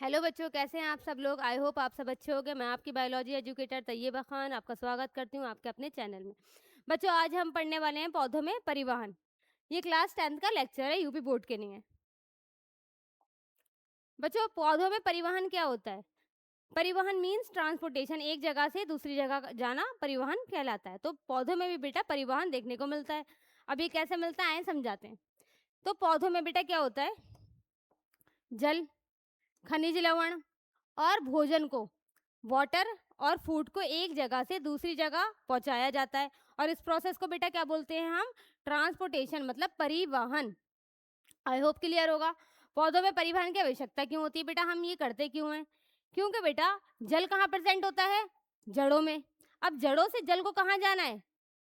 Hello बच्चों, कैसे हैं आप सब लोग। आई होप आप सब अच्छे होंगे। मैं आपकी बायोलॉजी एजुकेटर तैयबा खान आपका स्वागत करती हूँ आपके अपने चैनल में। बच्चों, आज हम पढ़ने वाले हैं पौधों में परिवहन। ये क्लास 10th का लेक्चर है, यूपी बोर्ड के लिए। बच्चों, पौधों में परिवहन क्या होता है? परिवहन मीन्स ट्रांसपोर्टेशन, एक जगह से दूसरी जगह जाना परिवहन कहलाता है। तो पौधों में भी बेटा परिवहन देखने को मिलता है। अब ये कैसे मिलता है समझाते हैं। तो पौधों में बेटा क्या होता है? जल, खनिज लवण और भोजन को, वाटर और फूड को एक जगह से दूसरी जगह पहुंचाया जाता है। और इस प्रोसेस को बेटा क्या बोलते हैं हम? ट्रांसपोर्टेशन, मतलब परिवहन। आई होप क्लियर होगा। पौधों में परिवहन की आवश्यकता क्यों होती है बेटा? हम ये करते क्यों हैं? क्योंकि बेटा जल कहाँ प्रेजेंट होता है? जड़ों में। अब जड़ों से जल को कहाँ जाना है?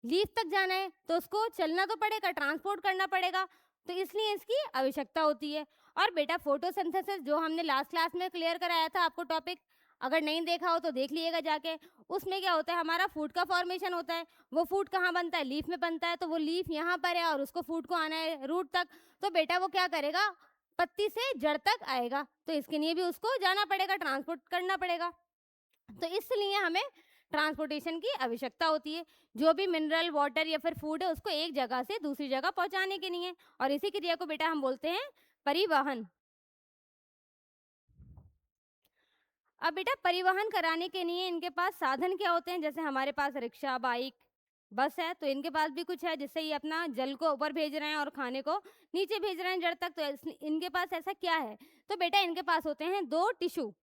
लीफ तक जाना है, तो उसको चलना तो पड़ेगा, ट्रांसपोर्ट करना पड़ेगा। तो इसलिए इसकी आवश्यकता होती है। और बेटा फोटोसिंथेसिस जो हमने लास्ट क्लास में क्लियर कराया था आपको टॉपिक, अगर नहीं देखा हो तो देख लीजिएगा जाके। उसमें क्या होता है? हमारा फूड का फॉर्मेशन होता है। वो फूड कहाँ बनता है? लीफ में बनता है। तो वो लीफ यहाँ पर है और उसको फूड को आना है रूट तक। तो बेटा वो क्या करेगा? पत्ती से जड़ तक आएगा। तो इसके लिए भी उसको जाना पड़ेगा, ट्रांसपोर्ट करना पड़ेगा। तो इसलिए हमें ट्रांसपोर्टेशन की आवश्यकता होती है। जो भी मिनरल वाटर या फिर फूड है उसको एक जगह से दूसरी जगह पहुंचाने के लिए। और इसी क्रिया को बेटा हम बोलते हैं परिवहन। अब बेटा परिवहन कराने के लिए इनके पास साधन क्या होते हैं? जैसे हमारे पास रिक्शा, बाइक, बस है। तो इनके पास भी कुछ है जिससे ये अपना जल को ऊपर भेज रहे हैं और खाने को नीचे भेज रहे हैं जड़ तक। तो इनके पास ऐसा क्या है? तो बेटा इनके पास होते हैं दो टिश्यू,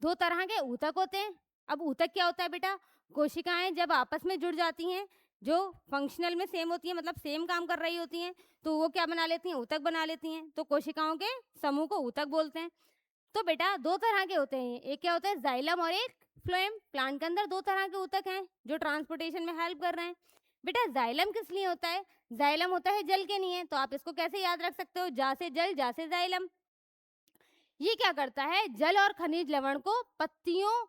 दो तरह के ऊतक होते हैं। अब ऊतक क्या होता है बेटा? कोशिकाएं जब आपस में जुड़ जाती हैं, जो फंक्शनल में सेम होती हैं, मतलब सेम काम कर रही होती हैं, तो वो क्या बना लेती हैं? ऊतक बना लेती हैं। तो कोशिकाओं के समूह को ऊतक बोलते हैं। तो बेटा दो तरह के होते हैं, एक क्या होता है? जाइलम और एक फ्लोएम। प्लांट के अंदर दो तरह के ऊतक हैं जो ट्रांसपोर्टेशन में हेल्प कर रहे हैं। बेटा जाइलम किस लिए होता है? जाइलम होता है जल के लिए। तो आप इसको कैसे याद रख सकते हो? जा से जल, जा से जाइलम। ये क्या करता है? जल और खनिज लवण को पत्तियों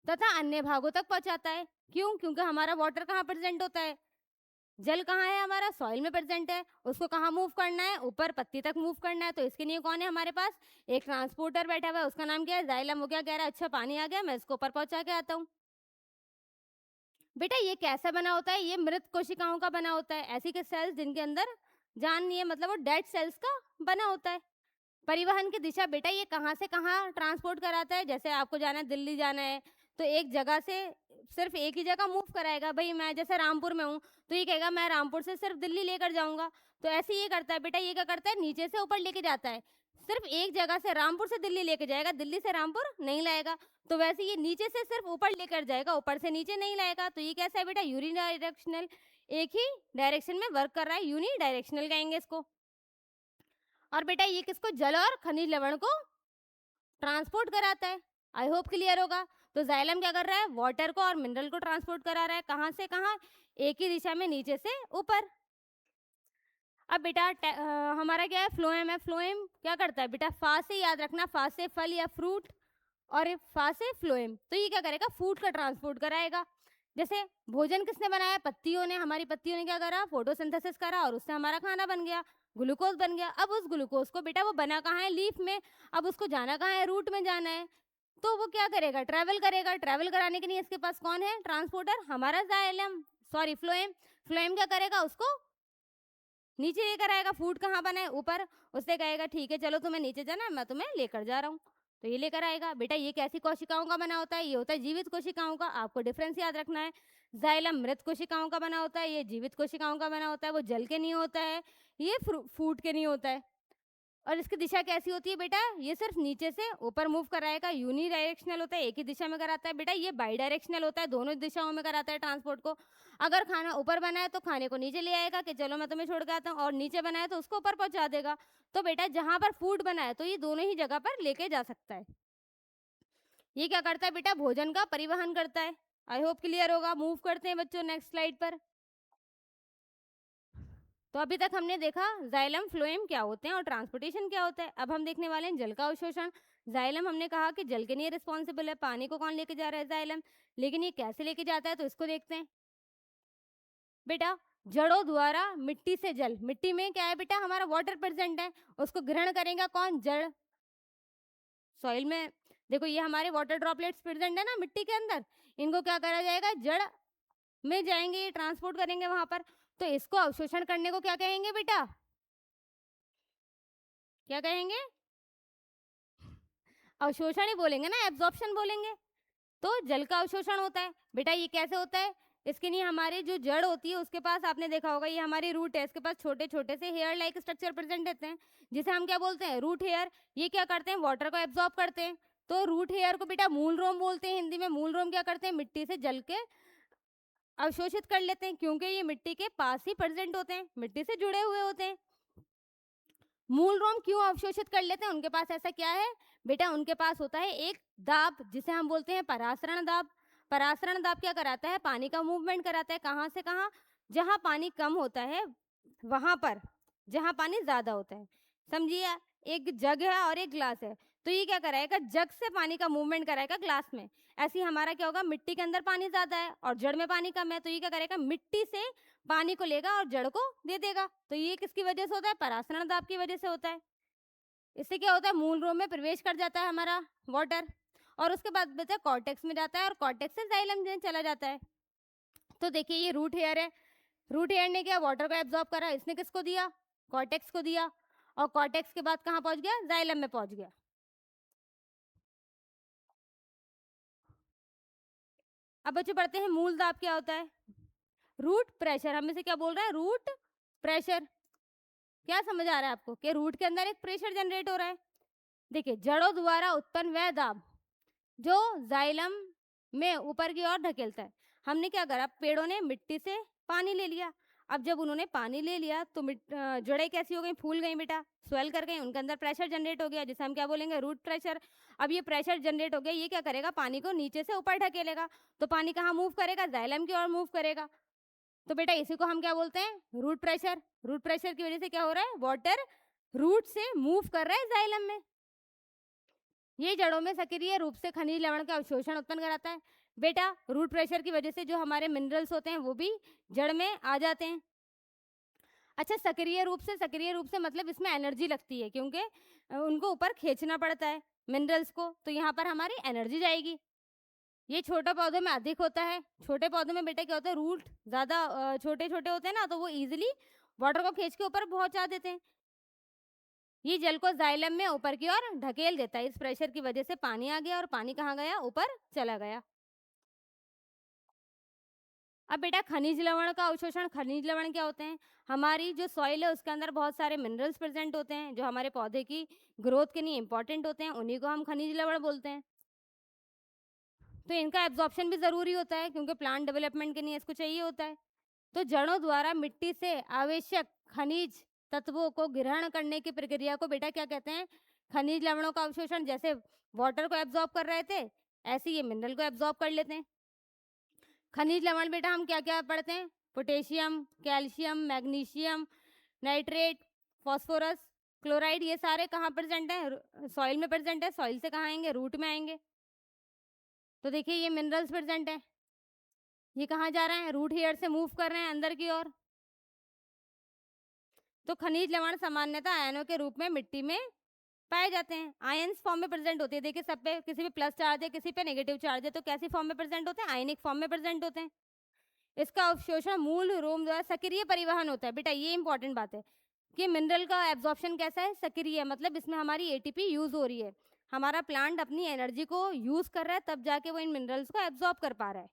तथा अन्य भागों तक पहुंचाता है। क्यों? क्योंकि हमारा वाटर कहाँ प्रेजेंट होता है? जल कहाँ है? हमारा सॉइल में प्रेजेंट है। उसको कहाँ मूव करना है? ऊपर पत्ती तक मूव करना है। तो इसके लिए कौन है हमारे पास? एक ट्रांसपोर्टर बैठा हुआ है, उसका नाम क्या है? जाइलम। वो क्या कह रहा है? अच्छा पानी आ गया, मैं इसको ऊपर पहुंचा के आता हूँ। बेटा ये कैसा बना होता है? ये मृत कोशिकाओं का बना होता है, ऐसी के सेल्स जिनके अंदर जान नहीं है, मतलब वो डेड सेल्स का बना होता है। परिवहन की दिशा बेटा ये कहाँ से कहाँ ट्रांसपोर्ट कराता है? जैसे आपको जाना है, दिल्ली जाना है, तो एक जगह से सिर्फ एक ही जगह मूव कराएगा। भाई मैं जैसे रामपुर में हूँ, तो ये कहेगा मैं रामपुर से सिर्फ दिल्ली लेकर जाऊंगा। तो ऐसे ये करता है बेटा। ये क्या करता है? नीचे से ऊपर लेके जाता है। सिर्फ एक जगह से रामपुर से दिल्ली लेके जाएगा, दिल्ली से रामपुर नहीं लाएगा। तो वैसे ये नीचे से सिर्फ ऊपर लेकर जाएगा, ऊपर से नीचे नहीं लाएगा। तो ये कैसा है बेटा? यूनिडायरेक्शनल, एक ही डायरेक्शन में वर्क कर रहा है, यूनिडायरेक्शनल कहेंगे इसको। और बेटा ये किसको? जल और खनिज लवण को ट्रांसपोर्ट कराता है। आई होप क्लियर होगा। तो जाइलम क्या कर रहा है? वाटर को और मिनरल को ट्रांसपोर्ट करा रहा है। कहाँ से कहाँ? एक ही दिशा में, नीचे से ऊपर। अब बेटा हमारा क्या है? फ्लोएम है। फ्लोएम क्या करता है बेटा? फा से याद रखना, फा से फल या फ्रूट, और फा से फ्लोएम। तो ये क्या करेगा? फूड का ट्रांसपोर्ट कराएगा। जैसे भोजन किसने बनाया? पत्तियों ने। हमारी पत्तियों ने क्या करा? फोटोसिंथेसिस करा और उससे हमारा खाना बन गया, ग्लूकोज बन गया। अब उस ग्लूकोज को बेटा वो बना कहाँ है? लीफ में। अब उसको जाना कहाँ है? रूट में जाना है। तो वो क्या करेगा? ट्रेवल करेगा। ट्रेवल कराने के लिए इसके पास कौन है ट्रांसपोर्टर? हमारा जाइलम, सॉरी फ्लोएम। फ्लोएम क्या करेगा? उसको नीचे लेकर आएगा। फूड कहाँ बना है? ऊपर। उससे कहेगा ठीक है चलो तुम्हें नीचे जाना है, मैं तुम्हें लेकर जा रहा हूँ। तो ये लेकर आएगा। बेटा ये कैसी कोशिकाओं का बना होता है? ये होता है जीवित कोशिकाओं का। आपको डिफरेंस याद रखना है। जाइलम मृत कोशिकाओं का बना होता है, ये जीवित कोशिकाओं का बना होता है। वो जल के नहीं होता है, ये फूड के नहीं होता है। और इसकी दिशा कैसी होती है बेटा? ये सिर्फ नीचे से ऊपर मूव कराएगा, यूनि डायरेक्शनल होता है, एक ही दिशा में कराता है। बेटा ये बाई डायरेक्शनल होता है, दोनों दिशाओं में कराता है ट्रांसपोर्ट को। अगर खाना ऊपर बना है तो खाने को नीचे ले आएगा कि चलो मैं तुम्हें छोड़ के आता हूँ, और नीचे बना है तो उसको ऊपर पहुंचा देगा। तो बेटा जहां पर फूड बना है तो ये दोनों ही जगह पर लेके जा सकता है। ये क्या करता है बेटा? भोजन का परिवहन करता है। आई होप क्लियर होगा। मूव करते हैं बच्चों नेक्स्ट स्लाइड पर। तो अभी तक हमने देखा जाइलम, फ्लोएम क्या होते हैं और ट्रांसपोर्टेशन क्या होता है। अब हम देखने वाले हैं जल का अवशोषण। जाइलम हमने कहा कि जल के लिए रिस्पॉन्सिबल है। पानी को कौन लेके जा रहा है? जाइलम। लेकिन ये कैसे लेके जाता है तो इसको देखते हैं। बेटा जड़ों द्वारा मिट्टी से जल, मिट्टी में क्या है बेटा? हमारा वाटर प्रेजेंट है, उसको ग्रहण करेगा कौन? जड़। सॉइल में देखो ये हमारे वाटर ड्रॉपलेट्स प्रेजेंट है ना मिट्टी के अंदर, इनको क्या करा जाएगा, जड़ में जाएंगे, ये ट्रांसपोर्ट करेंगे वहां पर। तो इसको अवशोषण करने को क्या कहेंगे बेटा, क्या कहेंगे, अवशोषण ही बोलेंगे ना, एब्जॉर्प्शन बोलेंगे। तो जल का अवशोषण होता है बेटा। ये कैसे होता है, इसके लिए हमारी जो जड़ होती है उसके पास, आपने देखा होगा ये हमारी रूट है, इसके पास छोटे छोटे से हेयर लाइक स्ट्रक्चर प्रेजेंट रहते हैं, जिसे हम क्या बोलते हैं, रूट हेयर। ये क्या करते हैं, वाटर को एब्जॉर्ब करते हैं। तो रूट हेयर को बेटा मूल रोम बोलते हैं हिंदी में। मूल रोम क्या करते हैं, मिट्टी से जल के अवशोषित कर लेते हैं, क्योंकि ये मिट्टी के पास ही प्रेजेंट होते हैं, मिट्टी से जुड़े हुए होते हैं। मूल रोम क्यों अवशोषित कर लेते हैं, उनके पास ऐसा क्या है बेटा, उनके पास होता है एक दाब, जिसे हम बोलते हैं परासरण दाब। परासरण दाब क्या कराता है, पानी का मूवमेंट कराता है, कहाँ से कहाँ, जहां पानी कम होता है वहां पर जहां पानी ज्यादा होता है। समझिए, एक जग है और एक ग्लास है, तो ये क्या कराएगा, जग से पानी का मूवमेंट कराएगा ग्लास में। ऐसे ही हमारा क्या होगा, मिट्टी के अंदर पानी ज्यादा है और जड़ में पानी कम है, तो ये क्या करेगा, मिट्टी से पानी को लेगा और जड़ को दे देगा। तो ये किसकी वजह से होता है, परासरण दाब की वजह से होता है। इससे क्या होता है, मूल रोम में प्रवेश कर जाता है हमारा वाटर, और उसके बाद बचा कॉर्टेक्स में जाता है, और कॉर्टेक्स से जाइलम में चला जाता है। तो देखिए ये रूट हेयर है, रूट हेयर ने क्या, वाटर को एब्जॉर्ब करा, इसने किसको दिया, कॉर्टेक्स को दिया, और कॉर्टेक्स के बाद कहाँ पहुंच गया, जाइलम में पहुंच गया। अब बच्चों पढ़ते हैं मूल दाब क्या होता है। रूट प्रेशर, हम इसे क्या बोल रहे हैं, रूट प्रेशर। क्या समझ आ रहा है आपको कि रूट के अंदर एक प्रेशर जनरेट हो रहा है। देखिए जड़ों द्वारा उत्पन्न वह दाब जो जाइलम में ऊपर की ओर ढकेलता है। हमने क्या करा, पेड़ों ने मिट्टी से पानी ले लिया। अब जब उन्होंने पानी ले लिया तो जड़ें कैसी हो गई, फूल गई बेटा, स्वेल कर गई, उनके अंदर प्रेशर जनरेट हो गया, जिसे हम क्या बोलेंगे, रूट प्रेशर। अब ये प्रेशर जनरेट हो गया, ये क्या करेगा, पानी को नीचे से ऊपर ढकेलेगा। तो पानी कहाँ मूव करेगा, जाइलम की ओर मूव करेगा। तो बेटा इसी को हम क्या बोलते हैं, रूट प्रेशर। रूट प्रेशर की वजह से क्या हो रहा है, वाटर रूट से मूव कर रहा है जाइलम में। ये जड़ों में सक्रिय रूप से खनिज लवण का अवशोषण उत्पन्न कराता है। बेटा रूट प्रेशर की वजह से जो हमारे मिनरल्स होते हैं वो भी जड़ में आ जाते हैं। अच्छा, सक्रिय रूप से मतलब इसमें एनर्जी लगती है, क्योंकि उनको ऊपर खींचना पड़ता है मिनरल्स को, तो यहाँ पर हमारी एनर्जी जाएगी। ये छोटे पौधों में अधिक होता है। छोटे पौधों में बेटा क्या होता है, रूट ज़्यादा छोटे छोटे होते हैं ना, तो वो इजीली वाटर को खींच के ऊपर पहुंचा देते हैं। ये जल को जाइलम में ऊपर की ओर ढकेल देता है। इस प्रेशर की वजह से पानी आ गया, और पानी कहाँ गया, ऊपर चला गया। अब बेटा खनिज लवण का अवशोषण, खनिज लवण क्या होते हैं, हमारी जो सॉइल है उसके अंदर बहुत सारे मिनरल्स प्रेजेंट होते हैं जो हमारे पौधे की ग्रोथ के लिए इंपॉर्टेंट होते हैं, उन्हीं को हम खनिज लवण बोलते हैं। तो इनका एब्जॉर्प्शन भी जरूरी होता है, क्योंकि प्लांट डेवलपमेंट के लिए इसको चाहिए होता है। तो जड़ों द्वारा मिट्टी से आवश्यक खनिज तत्वों को ग्रहण करने की प्रक्रिया को बेटा क्या कहते हैं, खनिज लवणों का अवशोषण। जैसे वाटर को एब्जॉर्ब कर रहे थे, ऐसे ये मिनरल को एब्जॉर्ब कर लेते हैं। खनिज लवण बेटा हम क्या क्या पढ़ते हैं, potassium, calcium, magnesium, nitrate, phosphorus, chloride, ये सारे कहाँ प्रेजेंट है, सॉइल में प्रेजेंट है। सॉइल से कहाँ आएंगे, रूट में आएंगे। तो देखिए ये मिनरल्स प्रेजेंट है, ये कहाँ जा रहे हैं, रूट हेयर से मूव कर रहे हैं अंदर की ओर। तो खनिज लवण सामान्यतः आयनों के रूप में मिट्टी में पाए जाते हैं। आयंस फॉर्म में प्रेजेंट होते हैं। देखिए सब पे, किसी पे प्लस चार्ज है, किसी पे नेगेटिव चार्ज है, तो कैसी फॉर्म में प्रेजेंट होते हैं, आयनिक फॉर्म में प्रेजेंट होते हैं। इसका अवशोषण मूल रोम द्वारा सक्रिय परिवहन होता है। बेटा ये इंपॉर्टेंट बात है कि मिनरल का एब्जॉर्प्शन कैसा है, सक्रिय, मतलब इसमें हमारी एटीपी यूज हो रही है, हमारा प्लांट अपनी एनर्जी को यूज कर रहा है, तब जाके वो इन मिनरल्स को एब्जॉर्ब कर पा रहा है।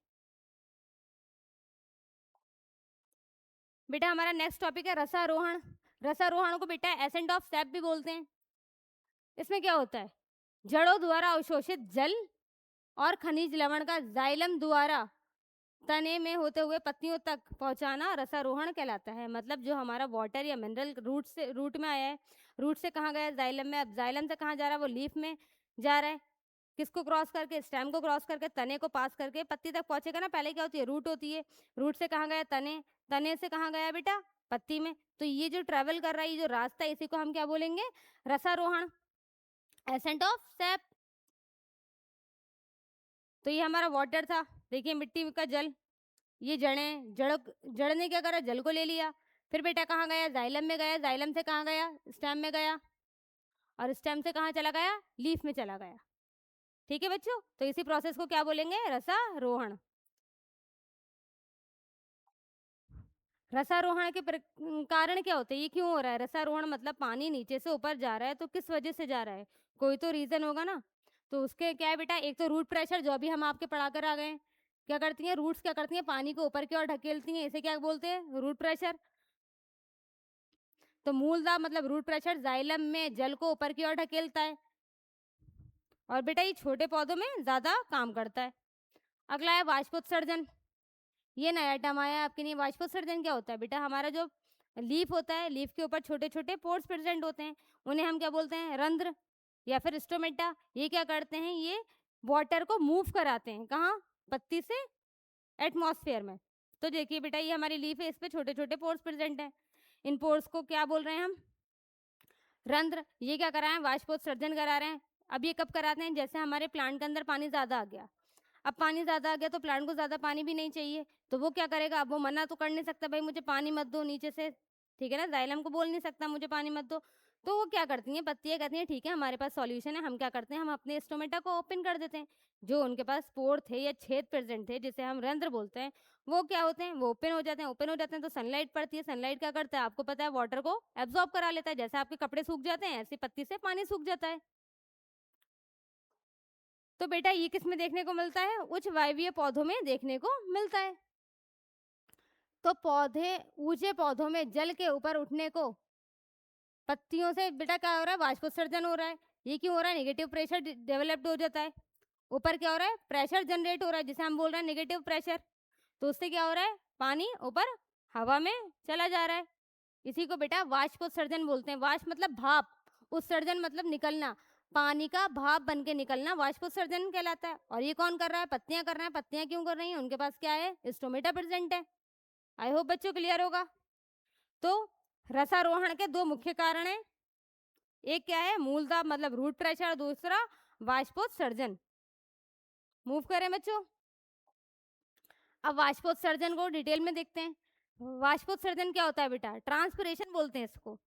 बेटा हमारा नेक्स्ट टॉपिक है रसारोहण। रसारोहण को बेटा एसेंट ऑफ सैप भी बोलते हैं। इसमें क्या होता है, जड़ों द्वारा अवशोषित जल और खनिज लवण का जाइलम द्वारा तने में होते हुए पत्तियों तक पहुंचाना रसारोहण कहलाता है। मतलब जो हमारा वाटर या मिनरल रूट में आया है, रूट से कहाँ गया, जाइलम में। अब जाइलम से कहाँ जा रहा है, वो लीफ में जा रहा है। किसको क्रॉस करके, स्टेम को क्रॉस करके, तने को पास करके पत्ती तक पहुंचेगा ना। पहले क्या होती है, रूट होती है, रूट से कहाँ गया, तने, तने से कहाँ गया बेटा, पत्ती में। तो ये जो ट्रेवल कर रहा है, ये जो रास्ता है, इसी को हम क्या बोलेंगे, रसारोहण, एसेंट ऑफ सैप। तो ये हमारा वाटर था, देखिए मिट्टी का जल, ये जड़ ने क्या करा, जल को ले लिया। फिर बेटा कहाँ गया, जाइलम में गया, जाइलम से कहाँ गया, स्टेम में गया, और स्टेम से कहाँ चला गया? लीफ में चला गया। ठीक है बच्चों, तो इसी प्रोसेस को क्या बोलेंगे? रसारोहण। रसारोहण के कारण क्या होते हैं? ये क्यों हो रहा है? रसारोहण मतलब पानी नीचे से ऊपर जा रहा है, तो किस वजह से जा रहा है? कोई तो रीजन होगा ना। तो उसके क्या है बेटा? एक तो रूट प्रेशर, जो अभी हम आपके पढ़ा कर आ गए हैं। क्या करती हैं रूट्स? क्या करती हैं? पानी को ऊपर की ओर ढकेलती हैं, इसे क्या बोलते हैं? Root pressure. तो मूलतः मतलब रूट प्रेशर जाइलम में जल को ऊपर की ओर ढकेलता है, और बेटा ये छोटे पौधों में ज्यादा काम करता है। अगला है वाष्पोत्सर्जन। ये नया टर्म आया है आपके लिए। वाष्पोत्सर्जन क्या होता है बेटा? हमारा जो लीफ होता है, लीफ के ऊपर छोटे छोटे पोर्स प्रेजेंट होते हैं, उन्हें हम क्या बोलते हैं? रंध्र या फिर स्टोमेटा। ये क्या करते हैं? ये वाटर को मूव कराते हैं। कहाँ? पत्ती से एटमॉस्फेयर में। तो देखिए बेटा, ये हमारी लीफ है, इस पे छोटे छोटे पोर्स प्रेजेंट हैं। इन पोर्स को क्या बोल रहे हैं हम? रंध्र। ये क्या करा है? वाष्पोत्सर्जन करा रहे हैं। अब ये कब कराते हैं? जैसे हमारे प्लांट के अंदर पानी ज्यादा आ गया। अब पानी ज्यादा आ गया तो प्लांट को ज्यादा पानी भी नहीं चाहिए, तो वो क्या करेगा? अब वो मना तो कर नहीं सकता, भाई मुझे पानी मत दो नीचे से, ठीक है ना। जाइलम को बोल नहीं सकता मुझे पानी मत दो। तो वो क्या करती हैं? पत्तियां कहती हैं ठीक है, हमारे पास सॉल्यूशन है। हम क्या करते हैं? हम अपने स्टोमेटा को ओपन कर देते हैं। जो उनके पास पोर थे या छेद प्रेजेंट थे, जिसे हम रंध्र बोलते हैं, वो क्या होते हैं? वो ओपन हो जाते हैं। ओपन हो जाते हैं तो सनलाइट पड़ती है। सनलाइट क्या करता है? आपको पता है, वाटर को एब्जॉर्ब करा लेता है। जैसे आपके कपड़े सूख जाते हैं, ऐसे पत्ती से पानी सूख जाता है। तो बेटा ये किस में देखने को मिलता है? उच्च वायवीय पौधों में देखने को मिलता है। तो पौधे, ऊंचे पौधों में जल के ऊपर उठने को पत्तियों से बेटा क्या हो रहा है? वाष्पोत्सर्जन हो रहा है। ये क्यों हो रहा है? नेगेटिव प्रेशर डेवलप्ड हो जाता है। ऊपर क्या हो रहा है? प्रेशर जनरेट हो रहा है, जिसे हम बोल रहे हैं नेगेटिव प्रेशर। तो उससे क्या हो रहा है? पानी ऊपर हवा में चला जा रहा है। इसी को बेटा वाष्पोत्सर्जन बोलते हैं। वाष्प मतलब भाप, उत्सर्जन मतलब निकलना। पानी का भाप बन के निकलना वाष्पोत्सर्जन कहलाता है। और ये कौन कर रहा है? पत्तियां कर रहा है। पत्तियां क्यों कर रही हैं? उनके पास क्या है? स्टोमेटा प्रेजेंट है। आई होप बच्चों क्लियर होगा। तो रसारोहण के दो मुख्य कारण हैं। एक क्या है? मूलतः मतलब रूट प्रेशर, दूसरा वाष्पोत्सर्जन। मूव करें बच्चों। अब वाष्पोत्सर्जन को डिटेल में देखते हैं। वाष्पोत्सर्जन क्या होता है बेटा? ट्रांसपिरेशन बोलते हैं इसको।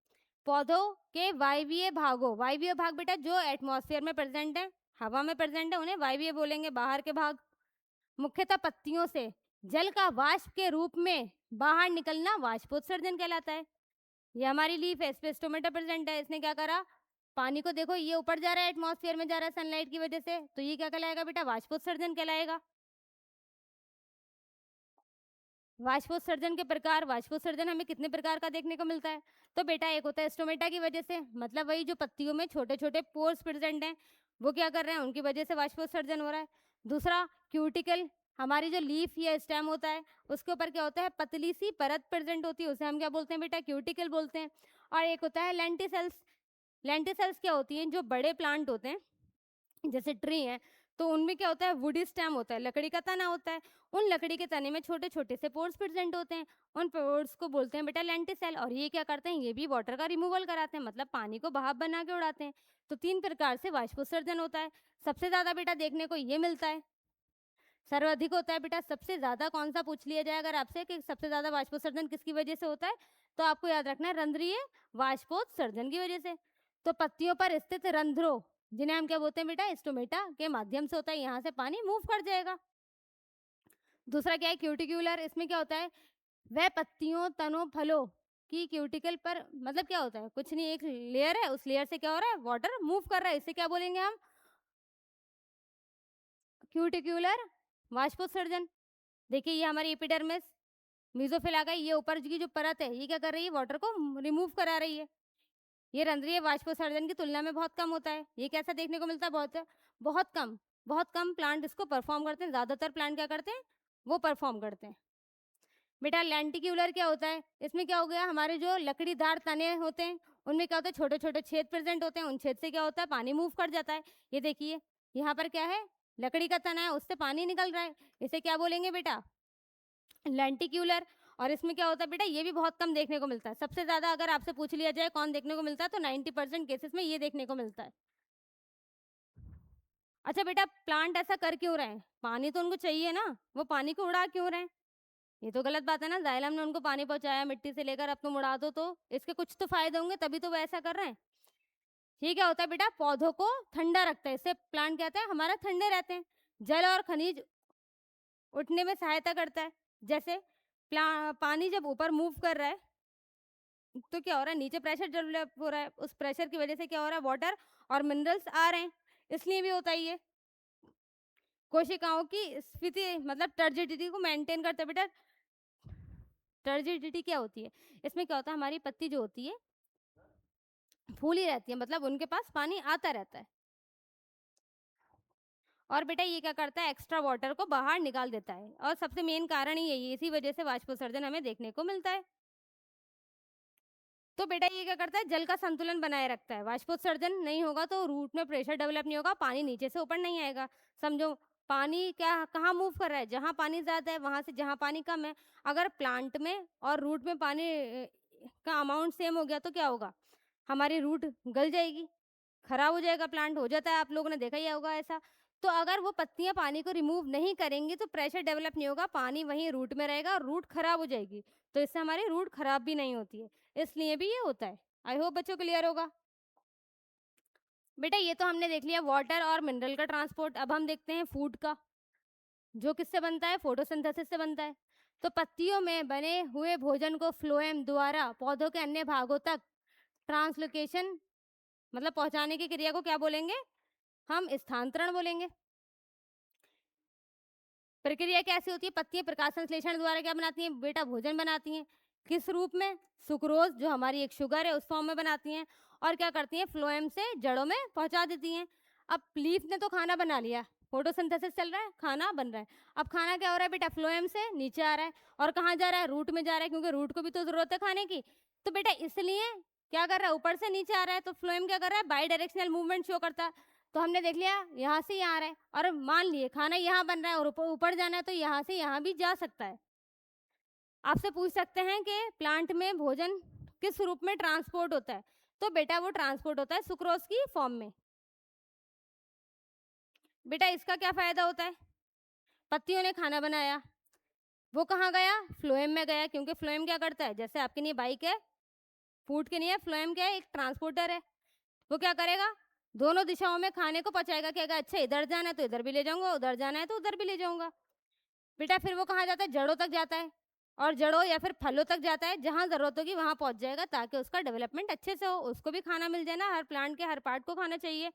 पौधों के वायवीय भागों, वायवीय भाग बेटा जो एटमॉस्फेयर में प्रेजेंट है, हवा में प्रेजेंट है, उन्हें वायवीय बोलेंगे, बाहर के भाग। मुख्यतः पत्तियों से जल का वाष्प के रूप में बाहर निकलना वाष्पोत्सर्जन कहलाता है। ये हमारी लीफ है, इस पे स्टोमेटा प्रेजेंट है। इसने क्या करा? पानी को देखो, ये ऊपर जा रहा है, एटमॉस्फेयर में जा रहा है सनलाइट की वजह से, तो ये क्या कहलाएगा बेटा? वाष्पोत्सर्जन कहलाएगा। वाष्पोत्सर्जन के प्रकार। वाष्पोत्सर्जन हमें कितने प्रकार का देखने को मिलता है? तो बेटा एक होता है स्टोमेटा की वजह से, मतलब वही जो पत्तियों में छोटे छोटे पोर्स प्रेजेंट हैं, वो क्या कर रहे हैं? उनकी वजह से वाष्पोत्सर्जन हो रहा है। दूसरा क्यूटिकल, हमारी जो लीफ या स्टेम होता है, उसके ऊपर क्या होता है? पतली सी परत प्रेजेंट होती है, उसे हम क्या बोलते हैं बेटा? क्यूटिकल बोलते हैं। और एक होता है लेंटिसेल्स। लेंटिसेल्स क्या होती हैं? जो बड़े प्लांट होते हैं, जैसे ट्री है, तो उनमें क्या होता है? वुडी स्टेम होता है, लकड़ी का तना होता है। उन लकड़ी के तने में छोटे छोटे से पोर्स प्रेजेंट होते हैं, उन पोर्स को बोलते हैं बेटा लेंटिसेल। और ये क्या करते हैं? ये भी वाटर का रिमूवल कराते हैं, मतलब पानी को भाप बना के उड़ाते हैं। तो तीन प्रकार से वाष्पोत्सर्जन होता है। सबसे ज्यादा बेटा देखने को ये मिलता है, सर्वाधिक होता है बेटा। सबसे ज्यादा कौन सा पूछ लिया जाए अगर आपसे कि सबसे ज्यादा वाष्पोत्सर्जन किसकी वजह से होता है, तो आपको याद रखना है रंध्रीय वाष्पोत्सर्जन की वजह से। तो पत्तियों पर स्थित रंध्रों, जिन्हें हम क्या बोलते हैं बेटा? स्टोमेटा के माध्यम से होता है, यहाँ से पानी मूव कर जाएगा। दूसरा क्या है? क्यूटिक्यूलर। इसमें क्या होता है? वह पत्तियों, तनों, फलों की क्यूटिकल पर, मतलब क्या होता है? कुछ नहीं, एक लेयर है, उस लेयर से क्या हो रहा है? वाटर मूव कर रहा है, इसे क्या बोलेंगे हम? क्यूटिक्यूलर वाष्पोत्सर्जन। देखिए ये हमारी एपिडर्मिस, मीजोफिल आ गई, ये ऊपर की जो परत है, ये क्या कर रही है? वाटर को रिमूव करा रही है। ये रंध्रीय वाष्पोत्सर्जन की तुलना में बहुत कम होता है। ये कैसा देखने को मिलता है? बहुत बहुत कम। बहुत कम प्लांट इसको परफॉर्म करते हैं, ज्यादातर प्लांट क्या करते हैं? वो परफॉर्म करते हैं। बेटा लेंटिक्यूलर क्या होता है? इसमें क्या हो गया? हमारे जो लकड़ीदार तने होते हैं, उनमें क्या होता है? छोटे छोटे छेद प्रेजेंट होते हैं, उन छेद से क्या होता है? पानी मूव कर जाता है। ये देखिए यहाँ पर क्या है? लकड़ी का तना है, उससे पानी निकल रहा है, इसे क्या बोलेंगे बेटा? लेंटिक्यूलर। और इसमें क्या होता है बेटा? ये भी बहुत कम देखने को मिलता है। सबसे ज्यादा अगर आपसे पूछ लिया जाए कौन देखने को मिलता है, तो 90% केसेस में ये देखने को मिलता है। अच्छा बेटा, प्लांट ऐसा कर क्यों रहे हैं? पानी तो उनको चाहिए ना, वो पानी को उड़ा क्यों रहे हैं? ये तो गलत बात है ना। जाइलम ने उनको पानी पहुंचाया मिट्टी से लेकर, अब तुम उड़ा दो, तो इसके कुछ तो फायदे होंगे, तभी तो वो ऐसा कर रहे हैं। ये क्या होता है बेटा, पौधों को ठंडा रखता है, इससे प्लांट कहता है हमारा ठंडे रहते हैं। जल और खनिज उठने में सहायता करता है। जैसे पानी जब ऊपर मूव कर रहा है तो क्या हो रहा है, नीचे प्रेशर डेवलप हो रहा है, उस प्रेशर की वजह से क्या हो रहा है, वाटर और मिनरल्स आ रहे हैं, इसलिए भी होता है ये। कोशिकाओं की स्फीति मतलब टर्जिडिटी को मेंटेन करता है बेटा। टर्जिडिटी क्या होती है, इसमें क्या होता है, हमारी पत्ती जो होती है फूली रहती है, मतलब उनके पास पानी आता रहता है। और बेटा ये क्या करता है, एक्स्ट्रा वाटर को बाहर निकाल देता है, और सबसे मेन कारण ही यही है, इसी वजह से वाष्पोत्सर्जन हमें देखने को मिलता है। तो बेटा ये क्या करता है, जल का संतुलन बनाए रखता है। वाष्पोत्सर्जन नहीं होगा तो रूट में प्रेशर डेवलप नहीं होगा, पानी नीचे से ऊपर नहीं आएगा। समझो, पानी क्या कहाँ मूव कर रहा है, जहाँ पानी ज़्यादा है वहाँ से जहाँ पानी कम है। अगर प्लांट में और रूट में पानी का अमाउंट सेम हो गया तो क्या होगा, हमारी रूट गल जाएगी, खराब हो जाएगा प्लांट, हो जाता है, आप लोगों ने देखा ही होगा ऐसा। तो अगर वो पत्तियां पानी को रिमूव नहीं करेंगी तो प्रेशर डेवलप नहीं होगा, पानी वहीं रूट में रहेगा और रूट खराब हो जाएगी। तो इससे हमारी रूट खराब भी नहीं होती है, इसलिए भी ये होता है। आई होप बच्चों क्लियर होगा। बेटा ये तो हमने देख लिया वाटर और मिनरल का ट्रांसपोर्ट। अब हम देखते हैं फूड का, जो किससे बनता है, फोटोसिंथेसिस से बनता है। तो पत्तियों में बने हुए भोजन को फ्लोएम द्वारा पौधों के अन्य भागों तक ट्रांसलोकेशन मतलब पहुंचाने की क्रिया को क्या बोलेंगे, हम स्थानांतरण बोलेंगे। प्रक्रिया कैसी होती है, पत्तियां प्रकाश संश्लेषण द्वारा क्या बनाती हैं बेटा, भोजन बनाती हैं। किस रूप में, सुक्रोज जो हमारी एक शुगर है उस फॉर्म में बनाती हैं, और क्या करती हैं, फ्लोएम से जड़ों में पहुंचा देती हैं। अब लीफ ने तो खाना बना लिया, फोटोसिंथेसिस चल रहा है, खाना बन रहा है। अब खाना क्या हो रहा है बेटा, फ्लोएम से नीचे आ रहा है, और कहाँ जा रहा है, रूट में जा रहा है, क्योंकि रूट को भी तो जरूरत है खाने की। तो बेटा इसलिए क्या कर रहा है, ऊपर से नीचे आ रहा है, तो फ्लोएम क्या कर रहा है, बाई डायरेक्शनल मूवमेंट शो करता है। तो हमने देख लिया यहाँ से यहाँ आ रहा है, और मान लिए खाना यहाँ बन रहा है और ऊपर जाना है तो यहाँ से यहाँ भी जा सकता है। आपसे पूछ सकते हैं कि प्लांट में भोजन किस रूप में ट्रांसपोर्ट होता है, तो बेटा वो ट्रांसपोर्ट होता है सुक्रोज की फॉर्म में। बेटा इसका क्या फायदा होता है, पत्तियों ने खाना बनाया, वो कहाँ गया, फ्लोएम में गया, क्योंकि फ्लोएम क्या करता है, जैसे आपके लिए बाइक है, फूड के लिए फ्लोएम क्या है, एक ट्रांसपोर्टर है। वो क्या करेगा, दोनों दिशाओं में खाने को पहुंचाएगा, कि अगर अच्छा इधर जाना है तो इधर भी ले जाऊंगा, उधर जाना है तो उधर भी ले जाऊंगा। बेटा फिर वो कहाँ जाता है, जड़ों तक जाता है, और जड़ों या फिर फलों तक जाता है, जहाँ जरूरत होगी वहां पहुंच जाएगा, ताकि उसका डेवलपमेंट अच्छे से हो, उसको भी खाना मिल जाए ना, हर प्लांट के हर पार्ट को खाना चाहिए।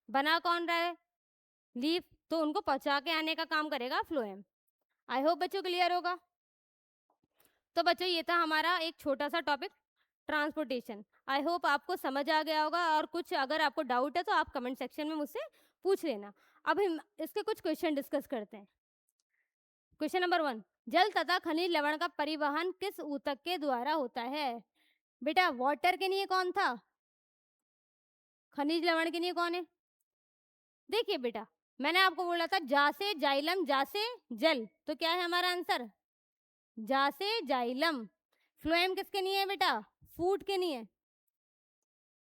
बना कौन रहा है, लीफ, तो उनको पहुंचा के आने का काम करेगा फ्लोएम। आई होप बच्चों क्लियर होगा। तो बच्चों ये था हमारा एक छोटा सा टॉपिक, ट्रांसपोर्टेशन। आई होप आपको समझ आ गया होगा, और कुछ अगर आपको डाउट है तो आप कमेंट सेक्शन में मुझसे पूछ लेना। अब हम इसके कुछ क्वेश्चन डिस्कस करते हैं। क्वेश्चन नंबर 1, जल तथा खनिज लवण का परिवहन किस ऊतक के द्वारा होता है। बेटा वाटर के लिए कौन था, खनिज लवण के लिए कौन है। देखिए बेटा, मैंने आपको बोला था जा से जाइलम, जा से जल, तो क्या है हमारा आंसर, जा से जाइलम। फ्लोएम किसके लिए है बेटा, फूड के लिए।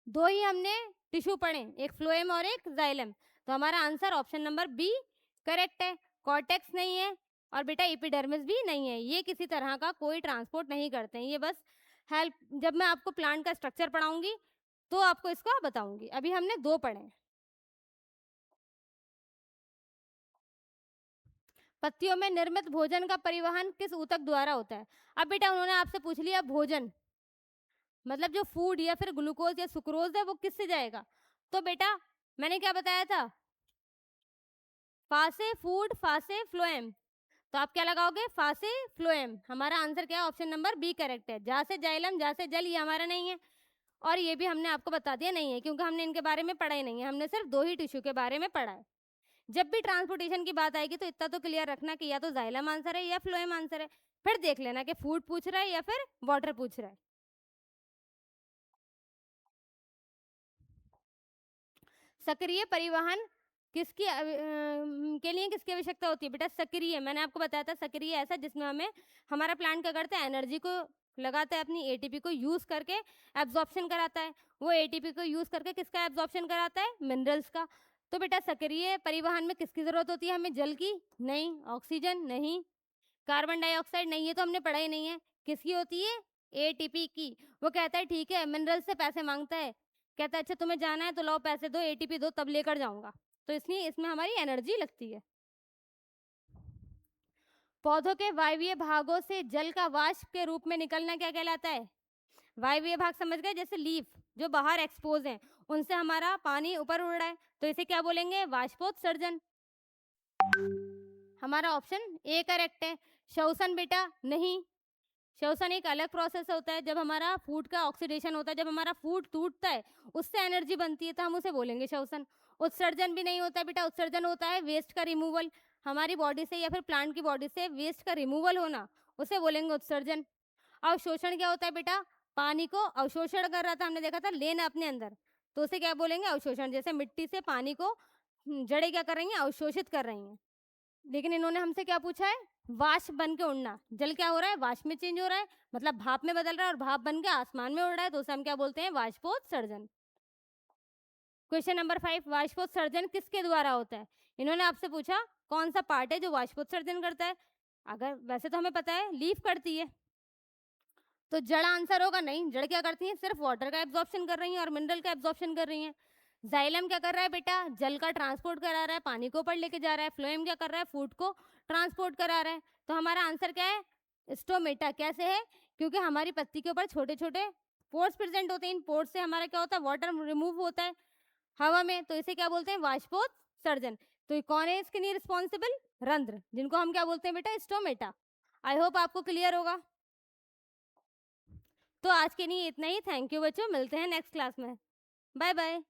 दो ही हमने टिश्यू पढ़े, एक फ्लोएम और एक जाइलम, तो हमारा answer option number B correct है। कॉर्टेक्स नहीं है, और बेटा एपिडर्मिस भी नहीं है, ये किसी तरह का कोई ट्रांसपोर्ट नहीं करते हैं, ये बस हेल्प, जब मैं आपको प्लांट का स्ट्रक्चर पढ़ाऊंगी तो आपको इसको बताऊंगी। अभी हमने दो पढ़े हैं। पत्तियों में निर्मित भोजन का परिवहन किस ऊतक द्वारा होता है। अब बेटा उन्होंने आपसे पूछ लिया भोजन, मतलब जो फूड या फिर ग्लूकोज या सुक्रोज है वो किससे जाएगा, तो बेटा मैंने क्या बताया था, फासे फूड, फासे फ्लोएम, तो आप क्या लगाओगे, फासे फ्लोएम। हमारा आंसर क्या है, ऑप्शन नंबर बी करेक्ट है। जा से जाइलम, जा से जल, ये हमारा नहीं है, और ये भी हमने आपको बता दिया नहीं है, क्योंकि हमने इनके बारे में पढ़ा ही नहीं है, हमने सिर्फ दो ही टिश्यू के बारे में पढ़ा है। जब भी ट्रांसपोर्टेशन की बात आएगी तो इतना तो क्लियर रखना कि या तो जाइलम आंसर है या फ्लोएम आंसर है, फिर देख लेना कि फूड पूछ रहा है या फिर वाटर पूछ रहा है। सक्रिय परिवहन किसकी के लिए किसकी आवश्यकता होती है बेटा, सक्रिय, मैंने आपको बताया था सक्रिय ऐसा जिसमें हमें हमारा प्लांट क्या करता है, एनर्जी को लगाता है, अपनी एटीपी को यूज करके एब्जॉर्प्शन कराता है। वो एटीपी को यूज करके किसका एब्जॉर्प्शन कराता है, मिनरल्स का। तो बेटा सक्रिय परिवहन में किसकी जरूरत होती है हमें, जल की नहीं, ऑक्सीजन नहीं, कार्बन डाइऑक्साइड नहीं, ये तो हमने पढ़ा ही नहीं है। किसकी होती है, एटीपी की। वो कहता है ठीक है, मिनरल से पैसे मांगता है, कहता है अच्छा तुम्हें जाना है तो लाओ पैसे दो, एटीपी दो, तब लेकर जाऊँगा। तो इसलिए इसमें हमारी एनर्जी लगती है। पौधों के वायवीय भागों से जल का वाष्प के रूप में निकलना क्या कहलाता है? वायवीय भाग समझ गए, जैसे लीफ जो बाहर एक्सपोज हैं, उनसे हमारा पानी ऊपर उड़ रहा है, तो इसे क्या बोलेंगे? वाष्पोत्सर्जन। हमारा ऑप्शन ए करेक्ट है। श्वसन बेटा नहीं, श्वसन एक अलग प्रोसेस होता है। जब हमारा फूड का ऑक्सीडेशन होता है, जब हमारा फूड टूटता है, उससे एनर्जी बनती है, तो हम उसे बोलेंगे श्वसन। उत्सर्जन भी नहीं होता है बेटा, उत्सर्जन होता है वेस्ट का रिमूवल। हमारी बॉडी से या फिर प्लांट की बॉडी से वेस्ट का रिमूवल होना, उसे बोलेंगे उत्सर्जन। अवशोषण क्या होता है बेटा? पानी को अवशोषण कर रहा था, हमने देखा था, लेना अपने अंदर, तो उसे क्या बोलेंगे? अवशोषण। जैसे मिट्टी से पानी को जड़ें क्या कर रही हैं? अवशोषित कर रही हैं। लेकिन इन्होंने हमसे क्या पूछा है? वाष्प बन के उड़ना। जल क्या हो रहा है? वाष्प में चेंज हो रहा है, मतलब भाप में बदल रहा है, और भाप बन के आसमान में उड़ रहा है, तो उसे हम क्या बोलते हैं? वाष्पोत्सर्जन। क्वेश्चन नंबर 5, वाष्पोत्सर्जन किसके द्वारा होता है? इन्होंने आपसे पूछा कौन सा पार्ट है जो वाष्पोत्सर्जन करता है। अगर वैसे तो हमें पता है लीफ करती है, तो जड़ आंसर होगा नहीं। जड़ क्या करती है? सिर्फ वाटर का एब्जॉर्प्शन कर रही है और मिनरल का एब्जॉर्प्शन कर रही है। जाइलम क्या कर रहा है बेटा? जल का ट्रांसपोर्ट करा रहा है, पानी को ऊपर लेके जा रहा है। फ्लोएम क्या कर रहा है? फूड को ट्रांसपोर्ट करा रहा है। तो हमारा आंसर क्या है? स्टोमेटा। कैसे है? क्योंकि हमारी पत्ती के ऊपर छोटे छोटे पोर्स प्रेजेंट होते हैं। इन पोर्स से हमारा क्या होता है? वाटर रिमूव होता है हवा में, तो इसे क्या बोलते हैं? वाष्पोत्सर्जन। तो ये कौन है इसके लिए रिस्पॉन्सिबल? रंध्र, जिनको हम क्या बोलते हैं बेटा? स्टोमेटा। आई होप आपको क्लियर होगा। तो आज के लिए इतना ही। थैंक यू बच्चों, मिलते हैं नेक्स्ट क्लास में। Bye bye.